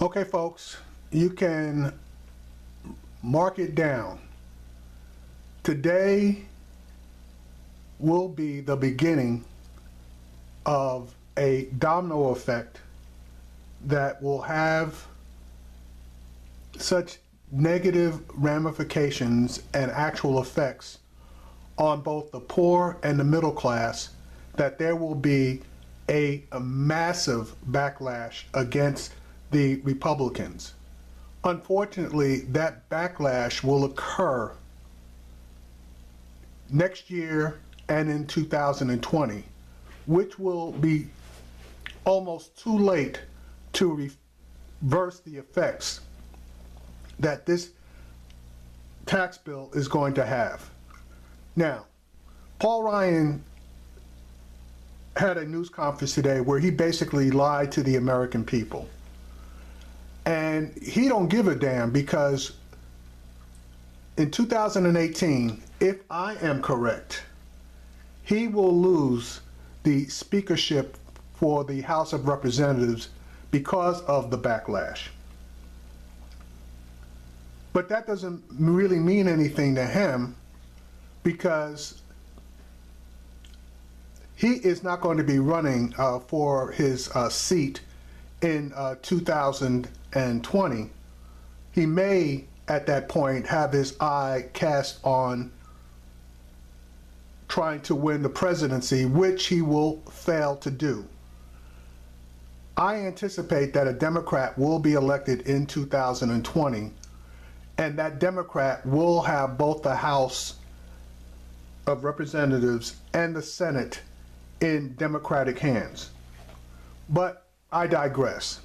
Okay, folks, you can mark it down. Today will be the beginning of a domino effect that will have such negative ramifications and actual effects on both the poor and the middle class that there will be a massive backlash against the Republicans. Unfortunately, that backlash will occur next year and in 2020, which will be almost too late to reverse the effects that this tax bill is going to have. Now, Paul Ryan had a news conference today where he basically lied to the American people. And he don't give a damn, because in 2018, if I am correct, he will lose the speakership for the House of Representatives because of the backlash. But that doesn't really mean anything to him, because he is not going to be running for his seat in 2020. He may, at that point, have his eye cast on trying to win the presidency, which he will fail to do. I anticipate that a Democrat will be elected in 2020, and that Democrat will have both the House of Representatives and the Senate in Democratic hands. But I digress.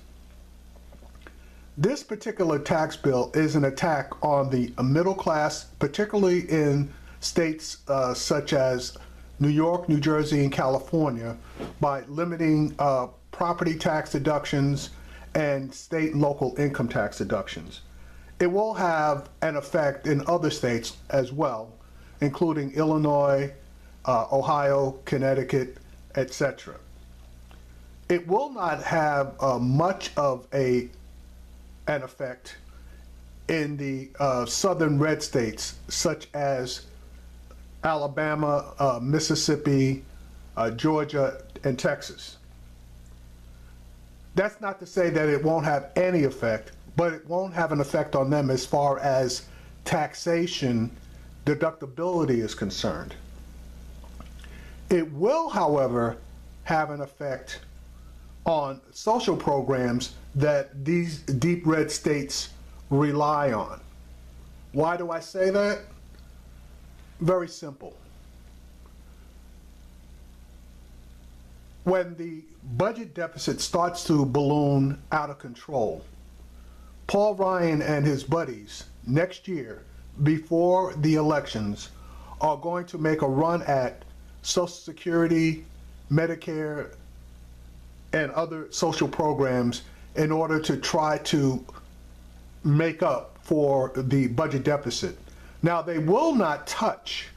This particular tax bill is an attack on the middle class, particularly in states such as New York, New Jersey, and California, by limiting property tax deductions and state and local income tax deductions. It will have an effect in other states as well, including Illinois, Ohio, Connecticut, etc. It will not have much of an effect in the southern red states, such as Alabama, Mississippi, Georgia, and Texas. That's not to say that it won't have any effect, but it won't have an effect on them as far as taxation deductibility is concerned. It will, however, have an effect on social programs that these deep red states rely on. Why do I say that? Very simple. When the budget deficit starts to balloon out of control, Paul Ryan and his buddies next year, before the elections, are going to make a run at Social Security, Medicare, and other social programs in order to try to make up for the budget deficit. Now, they will not touch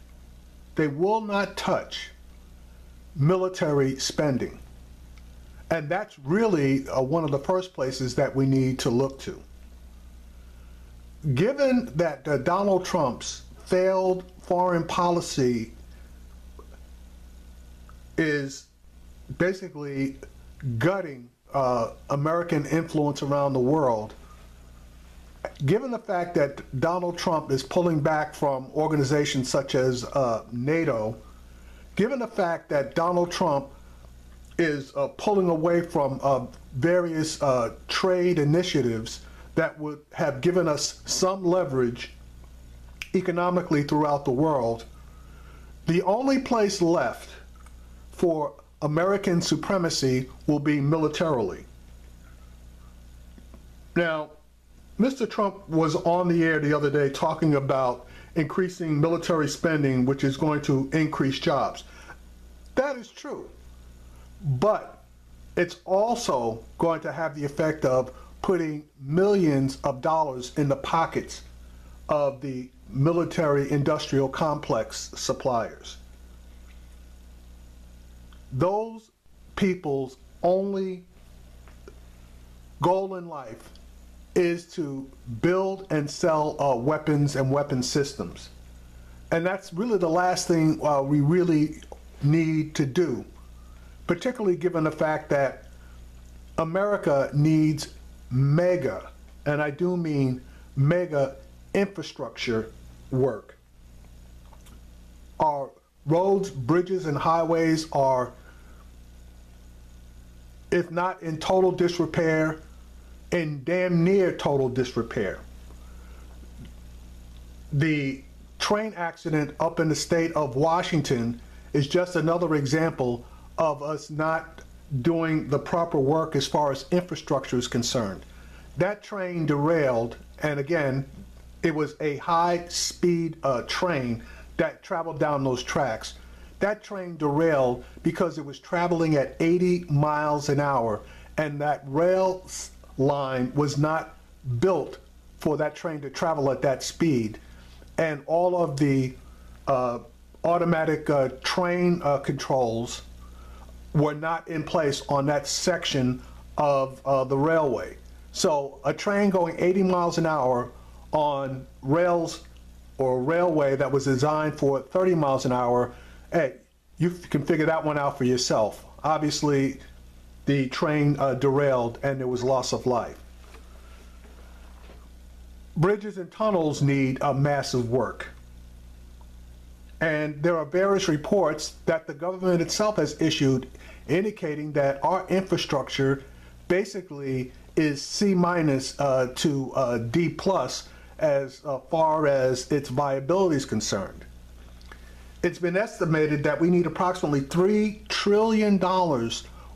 military spending. And that's really one of the first places that we need to look to. Given that Donald Trump's failed foreign policy is basically gutting American influence around the world, given the fact that Donald Trump is pulling back from organizations such as NATO, given the fact that Donald Trump is pulling away from various trade initiatives that would have given us some leverage economically throughout the world, the only place left for American supremacy will be militarily. Now, Mr. Trump was on the air the other day talking about increasing military spending, which is going to increase jobs. That is true. But it's also going to have the effect of putting millions of dollars in the pockets of the military industrial complex suppliers. Those people's only goal in life is to build and sell weapons and weapon systems. And that's really the last thing we really need to do, particularly given the fact that America needs mega, and I do mean mega, infrastructure work. Our roads, bridges, and highways are, if not in total disrepair, in damn near total disrepair. The train accident up in the state of Washington is just another example of us not doing the proper work as far as infrastructure is concerned. That train derailed, and again, it was a high-speed train that traveled down those tracks. That train derailed because it was traveling at 80 miles an hour, and that rail line was not built for that train to travel at that speed. And all of the automatic train controls were not in place on that section of the railway. So a train going 80 miles an hour on rails or railway that was designed for 30 miles an hour, hey, you can figure that one out for yourself. Obviously, the train derailed and there was loss of life. Bridges and tunnels need massive work. And there are various reports that the government itself has issued indicating that our infrastructure basically is C- to D+ as far as its viability is concerned. It's been estimated that we need approximately $3 trillion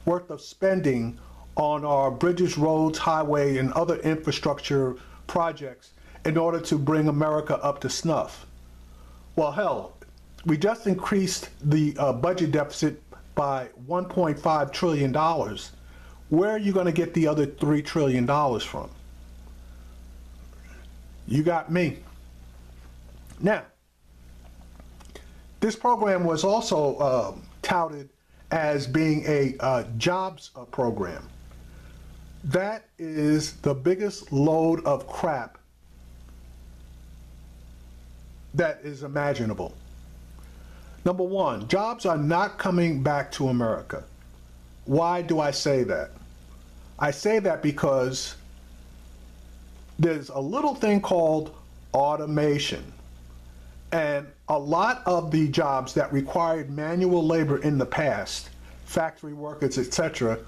worth of spending on our bridges, roads, highway, and other infrastructure projects in order to bring America up to snuff. Well, hell, we just increased the budget deficit by $1.5 trillion. Where are you going to get the other $3 trillion from? You got me. Now, this program was also touted as being a jobs program. That is the biggest load of crap that is imaginable. Number one, jobs are not coming back to America. Why do I say that? I say that because there's a little thing called automation. And a lot of the jobs that required manual labor in the past, factory workers, etc.,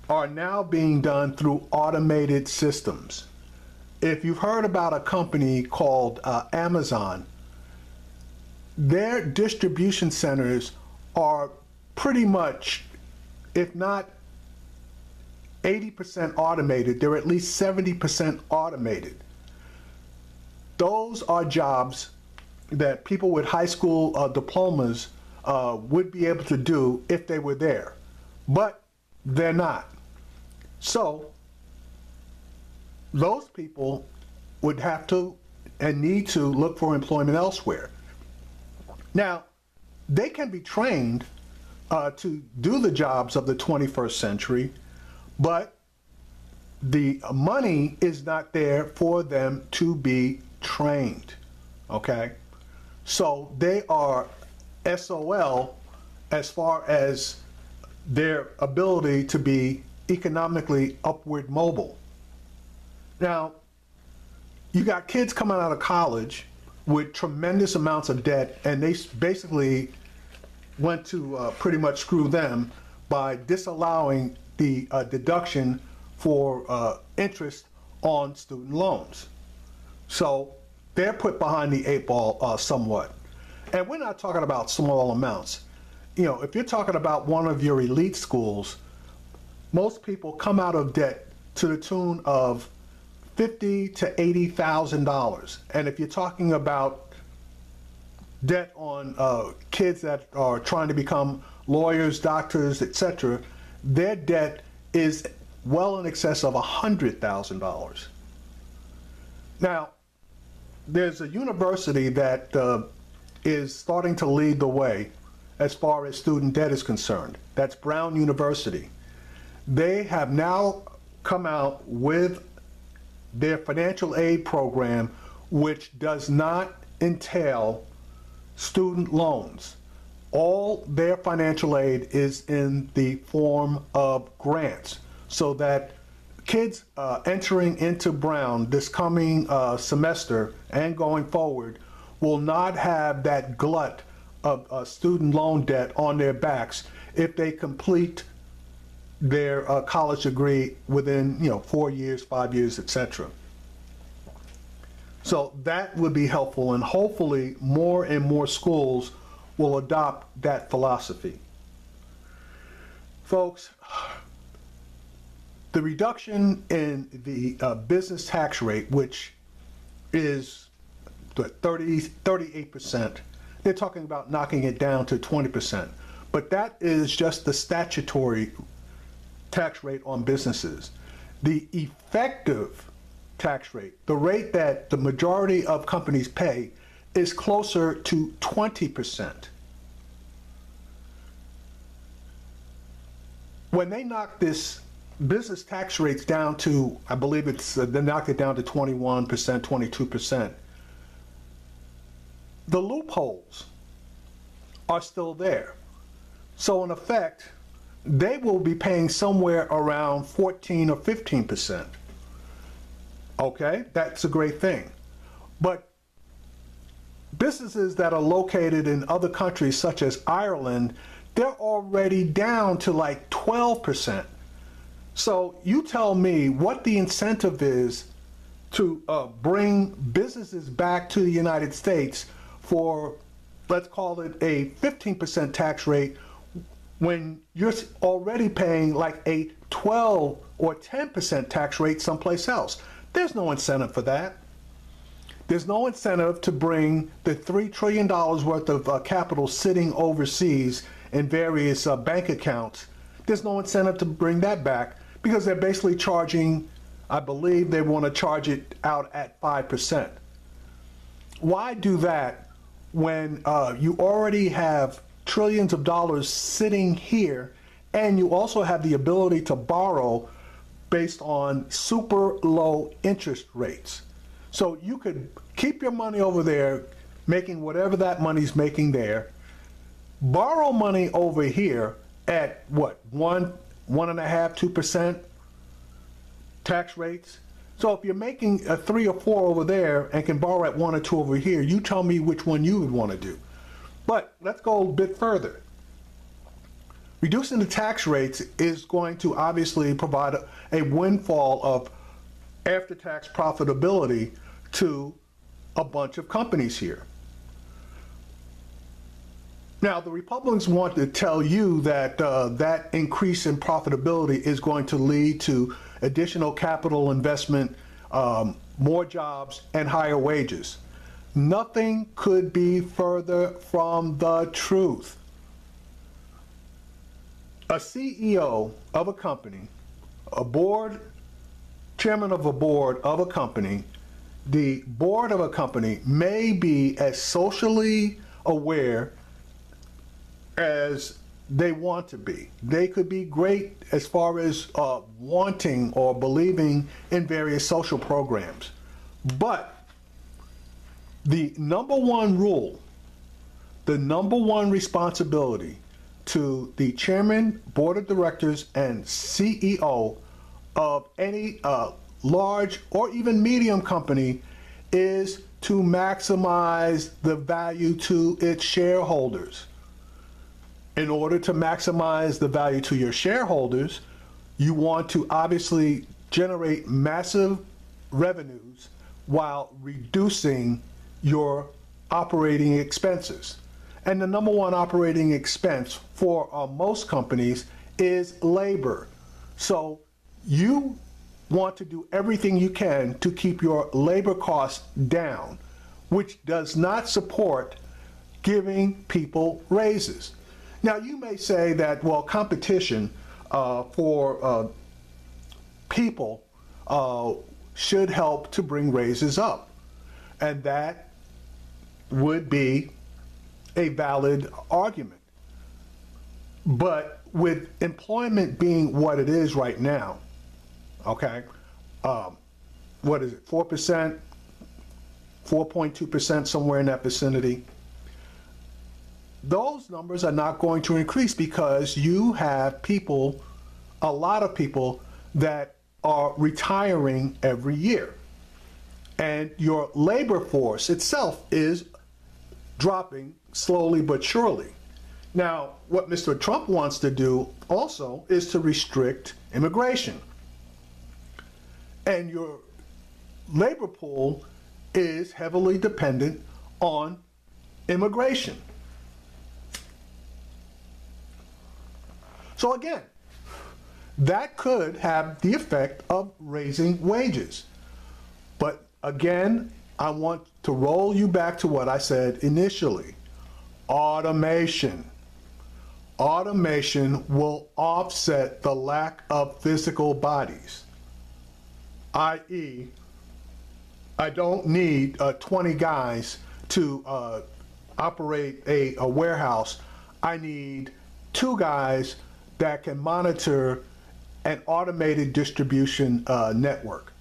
are now being done through automated systems. If you've heard about a company called Amazon, their distribution centers are pretty much, if not 80% automated, they're at least 70% automated. Those are jobs that people with high school diplomas would be able to do if they were there, but they're not. So those people would have to and need to look for employment elsewhere. Now, they can be trained to do the jobs of the 21st century, but the money is not there for them to be trained, okay? So they are SOL as far as their ability to be economically upward mobile. Now, you got kids coming out of college with tremendous amounts of debt, and they basically went to pretty much screw them by disallowing the deduction for interest on student loans. So they're put behind the 8 ball somewhat. And we're not talking about small amounts. You know, if you're talking about one of your elite schools, most people come out of debt to the tune of $50,000 to $80,000. And if you're talking about debt on kids that are trying to become lawyers, doctors, etc., their debt is well in excess of $100,000. Now, there's a university that is starting to lead the way as far as student debt is concerned. That's Brown University. They have now come out with their financial aid program, which does not entail student loans. All their financial aid is in the form of grants, so that kids entering into Brown this coming semester and going forward will not have that glut of student loan debt on their backs if they complete their college degree within 4 years, 5 years, etc. So that would be helpful, and hopefully more and more schools will adopt that philosophy. Folks, the reduction in the business tax rate, which is 38%, they're talking about knocking it down to 20%. But that is just the statutory tax rate on businesses. The effective tax rate, the rate that the majority of companies pay, is closer to 20%. When they knock this business tax rates down to, I believe they knocked it down to 21%, 22%, the loopholes are still there. So in effect, they will be paying somewhere around 14 or 15%. Okay, that's a great thing. But businesses that are located in other countries such as Ireland, they're already down to like 12%. So you tell me what the incentive is to bring businesses back to the United States for, let's call it a 15% tax rate, when you're already paying like a 12 or 10% tax rate someplace else. There's no incentive for that. There's no incentive to bring the $3 trillion worth of capital sitting overseas in various bank accounts. There's no incentive to bring that back, because they're basically charging, I believe they want to charge it out at 5%. Why do that when you already have trillions of dollars sitting here, and you also have the ability to borrow based on super low interest rates? So you could keep your money over there, making whatever that money's making there, borrow money over here at what, 1.5%, 2% tax rates. So if you're making a 3 or 4 over there and can borrow at 1 or 2 over here, you tell me which one you would want to do. But let's go a bit further. Reducing the tax rates is going to obviously provide a windfall of after-tax profitability to a bunch of companies here. Now, the Republicans want to tell you that that increase in profitability is going to lead to additional capital investment, more jobs, and higher wages. Nothing could be further from the truth. A CEO of a company, chairman of a board of a company, the board of a company may be as socially aware as they want to be. They could be great as far as wanting or believing in various social programs. But the number one rule, the number one responsibility to the chairman, board of directors, and CEO of any large or even medium company is to maximize the value to its shareholders. In order to maximize the value to your shareholders, you want to obviously generate massive revenues while reducing your operating expenses. And the number one operating expense for most companies is labor. So you want to do everything you can to keep your labor costs down, which does not support giving people raises. Now, you may say that, well, competition for people should help to bring raises up. And that would be a valid argument. But with employment being what it is right now, okay, what is it, 4%, 4.2%, somewhere in that vicinity. Those numbers are not going to increase because you have people, a lot of people, that are retiring every year. And your labor force itself is dropping slowly but surely. Now, what Mr. Trump wants to do also is to restrict immigration. And your labor pool is heavily dependent on immigration. So again, that could have the effect of raising wages. But again, I want to roll you back to what I said initially. Automation. Automation will offset the lack of physical bodies. I.e., I don't need 20 guys to operate a warehouse. I need 2 guys that can monitor an automated distribution network.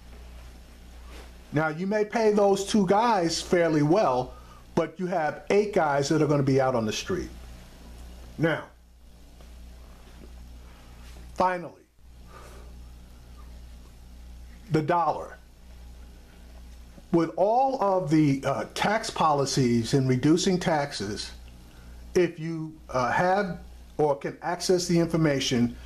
Now, you may pay those 2 guys fairly well, but you have 8 guys that are going to be out on the street. Now, finally, the dollar. With all of the tax policies and reducing taxes, if you have or can access the information,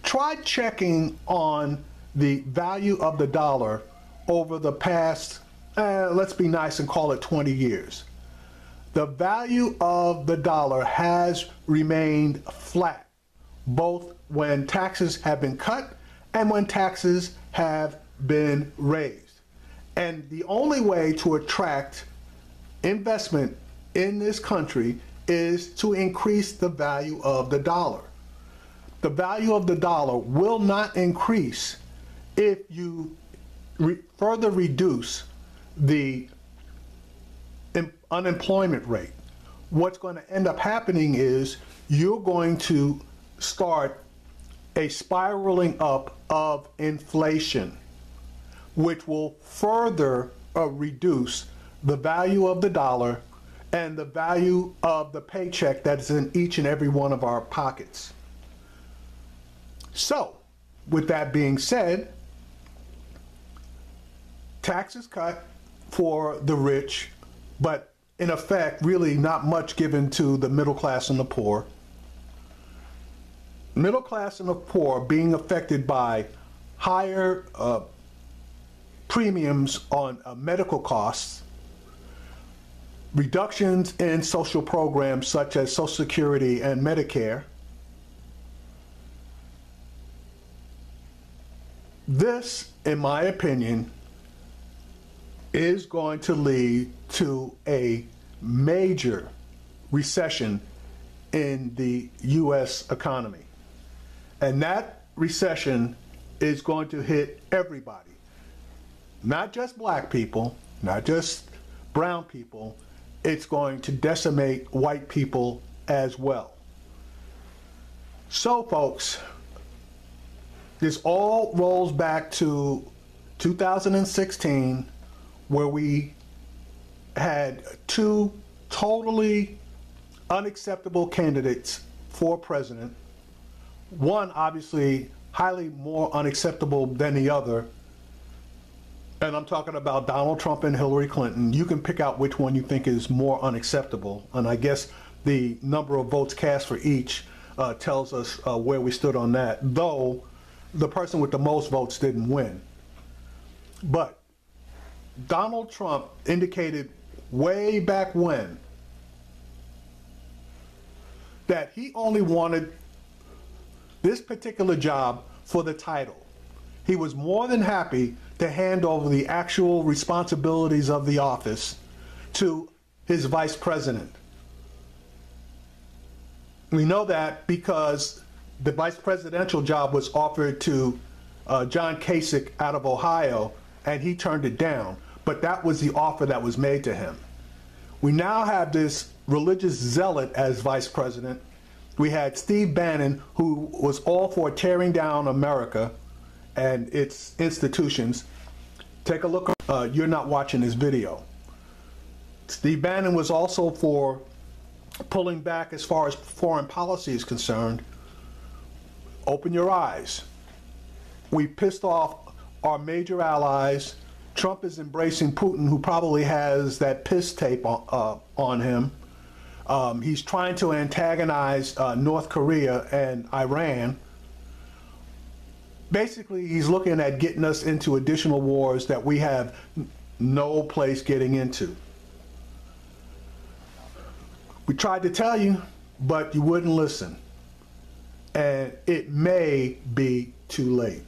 try checking on the value of the dollar over the past, let's be nice and call it 20 years. The value of the dollar has remained flat, both when taxes have been cut and when taxes have been raised. And the only way to attract investment in this country is to increase the value of the dollar. The value of the dollar will not increase if you further reduce the unemployment rate. What's going to end up happening is you're going to start a spiraling up of inflation, which will further reduce the value of the dollar and the value of the paycheck that's in each and every one of our pockets. So, with that being said, taxes cut for the rich, but in effect, really not much given to the middle class and the poor. Middle class and the poor being affected by higher premiums on medical costs, reductions in social programs such as Social Security and Medicare. This, in my opinion, is going to lead to a major recession in the U.S. economy. And that recession is going to hit everybody. Not just black people, not just brown people. It's going to decimate white people as well. So, folks, this all rolls back to 2016, where we had 2 totally unacceptable candidates for president. One, obviously, highly more unacceptable than the other. And I'm talking about Donald Trump and Hillary Clinton. You can pick out which one you think is more unacceptable. And I guess the number of votes cast for each tells us where we stood on that, though the person with the most votes didn't win. But Donald Trump indicated way back when that he only wanted this particular job for the title. He was more than happy to hand over the actual responsibilities of the office to his vice president. We know that because the vice presidential job was offered to John Kasich out of Ohio, and he turned it down. But that was the offer that was made to him. We now have this religious zealot as vice president. We had Steve Bannon, who was all for tearing down America and its institutions, Take a look. You're not watching this video. Steve Bannon was also for pulling back as far as foreign policy is concerned. Open your eyes. We pissed off our major allies. Trump is embracing Putin, who probably has that piss tape on him. He's trying to antagonize North Korea and Iran. Basically, he's looking at getting us into additional wars that we have no place getting into. We tried to tell you, but you wouldn't listen. And it may be too late.